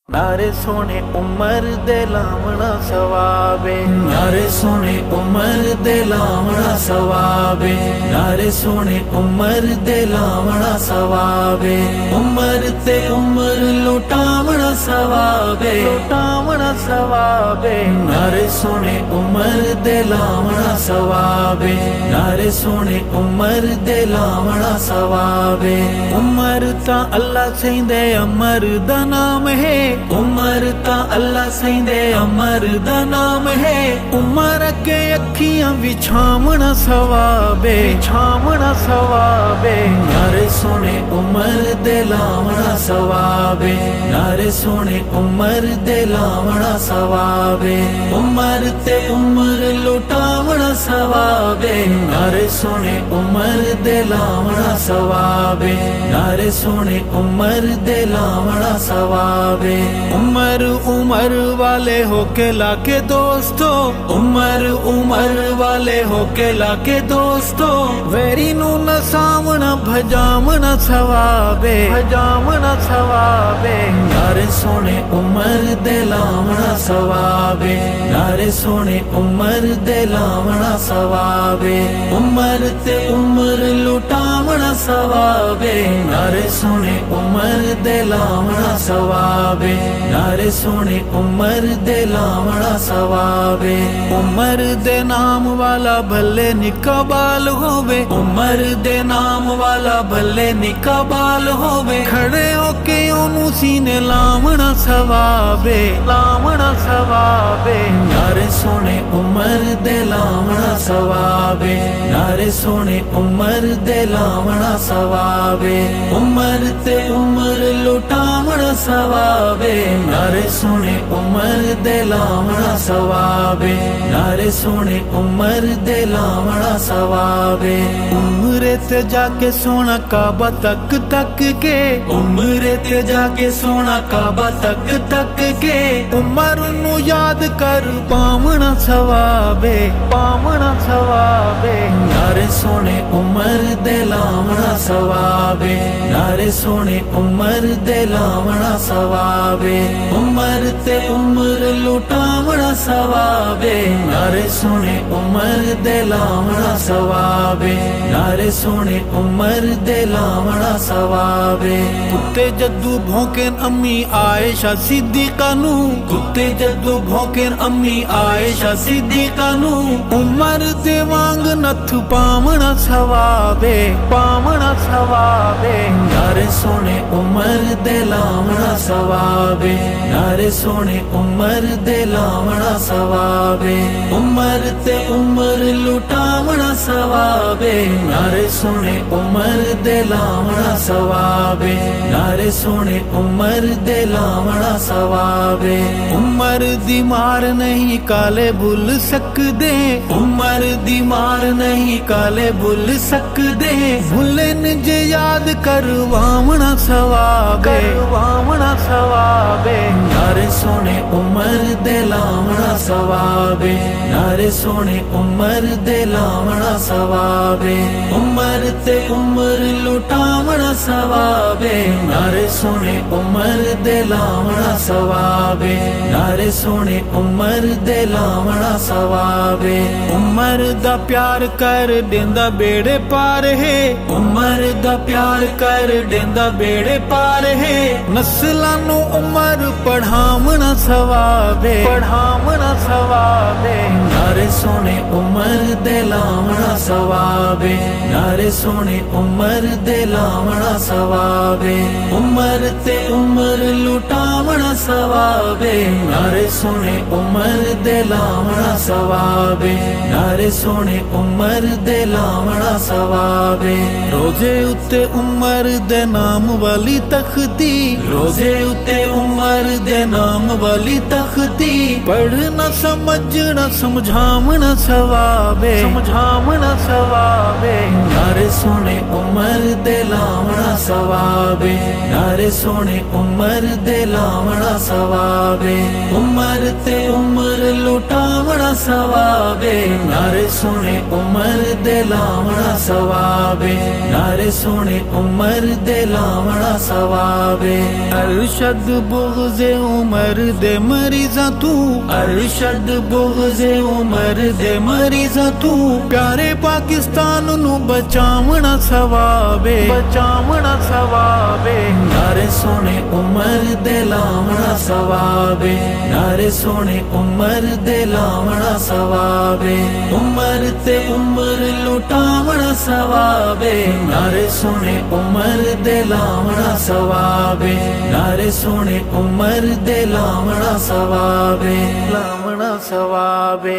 नारे सोने उमर दे लावना सवाबे, नारे सोने उमर दे लावना सवाबे, नारे सोने उमर दे लावना सवाबे, उमर ते उमर लुटावना सवाबे, लुटावना सवाबे, नारे सोने उमर दे लावना सवाबे, नारे सोने उमर दे लावना सवाबे। उमर ता अल्लाह सैंदे अमर दा नाम है, उमर ता अल्लाह सैंदे अमर दा नाम है। उमर के अखियां विछावना सवाबे, छावना सवाबे, नारे सोने उमर दे लावना सवाबे, नारे सोने उमर दे लावना सवाबे, उमर ते उमर लुटावना सवाबे, नारे सोने उमर दे लावना सवाबे, नारे सोने उमर दे लावना सवाबे। उमर उमर वाले होके लाके दोस्तों, उमर उमर वाले होके लाके दोस्तों, वेरी नू नसावना भजावना सवाबे, भजावना सवाबे, नारे सोने उमर दे लावना सवाबे, नारे सोने उमर दे लावना सवाबे, उमर ते उमर लुटावना सवाबे, नारे सोने उमर दे लावना सवाबे, नारे सोने उमर दे लावना सवाबे। उमर दे नाम वाला भले निका बाल होवे, उमर दे नाम वाला भले निका बाल होवे, खड़े होके ओनू सीने लावना सवाबे, लावना सवाबे, नारे सोने उमर दे लावना सवाबे, नारे सोने उमर दे लावना सवाबे, उमर ते उमर लुटावना सवाबे, नारे सोने उमर दे लावना सवाबे, नारे सोने उमर दे लावना सवाबे। उम्रे ते जाके सोना काबा तक तक के, उम्रे ते जाके सोना काबा तक तक के, उमर नू याद कर पावना सवाबे, पावना सवाबे, नारे सोने उमर दे लावना सवाबे, नारे सोने उमर दे लावना सवाबे, उमर ते उमर लुटावना सवाबे, नारे सोने उमर दे लावना सवाबे, नारे सोने उमर दे लावना सवाबे। कुत्ते जद्दू भौंकेन अम्मी आयशा सिद्दीका नू, कुत्ते जद्दू भौंकेन अम्मी आयशा सिद्दीका नू, उमर दे वांग नथ पावना सवाबे, पावना सवाबे, नारे सोने उमर दे लावना सवाबे, नारे सोने उमर दे लावना सवाबे, उमर ते उमर लुटावना सवाबे, नारे सोने उमर दे लावना सवाबे, नारे सोने उमर दे लावना सवाबे। उमर दी मार नहीं काले भुल सकदे, उमर दी मार नहीं काले भुल सकदे, भुलन जे याद करवावना सवाबे, करवावना सवाबे, नारे सोने उमर दे लावना सवाबे, नारे सोने उमर दे लावना सवाबे, उमर ते उमर लुटावना सवाबे, नारे सोने उमर दे लावना सवाबे, नारे सोने उमर दे लावना सवाबे। उमर दा प्यार कर देंदा बेड़े पार है, उमर दा प्यार कर देंदा बेड़े पार है, नस्लां नू उमर पढ़ावना सवाबे, पढ़ावना सवाबे, नारे सोने उमर दे लावना सवाबे, नारे सोने उमर दे लावना सवाबे, उमर ते उमर लुटावना सवाबे, नारे सोने उमर दे लावना सवाबे, नारे सोने उमर दे लावना सवाबे। रोजे उत्ते उमर दे नाम वाली तख्ती, रोजे उत्ते उमर दे नाम वाली तख्ती, पढ़ना समझना समझावना सवाबे, समझावना सवाबे, नारे सोने उमर दे लावना सवाबे, नारे सोने उमर दे लावना सवाबे, उमर ते उमर लुटावना सवाबे, नारे सोने उमर दे लावना सवाबे, नारे सोने उमर दे लावना सवाबे। अरशद बुग़्ज़े उमर दे मरीजा तू, अरशद बुग़्ज़े उमर दे मरीजा तू, प्यारे पाकिस्तान नू बचावना सवाबे, बचावना सवाबे। नारे सोने उमर दे लावना सवाबे, नारे सोने उमर दे लावना सवाबे, उमर ते उमर लुटावना सवाबे, नारे सोने उमर दे लावना सवाबे, नारे सोने उमर दे लावना सवाबे, लावना सवाबे।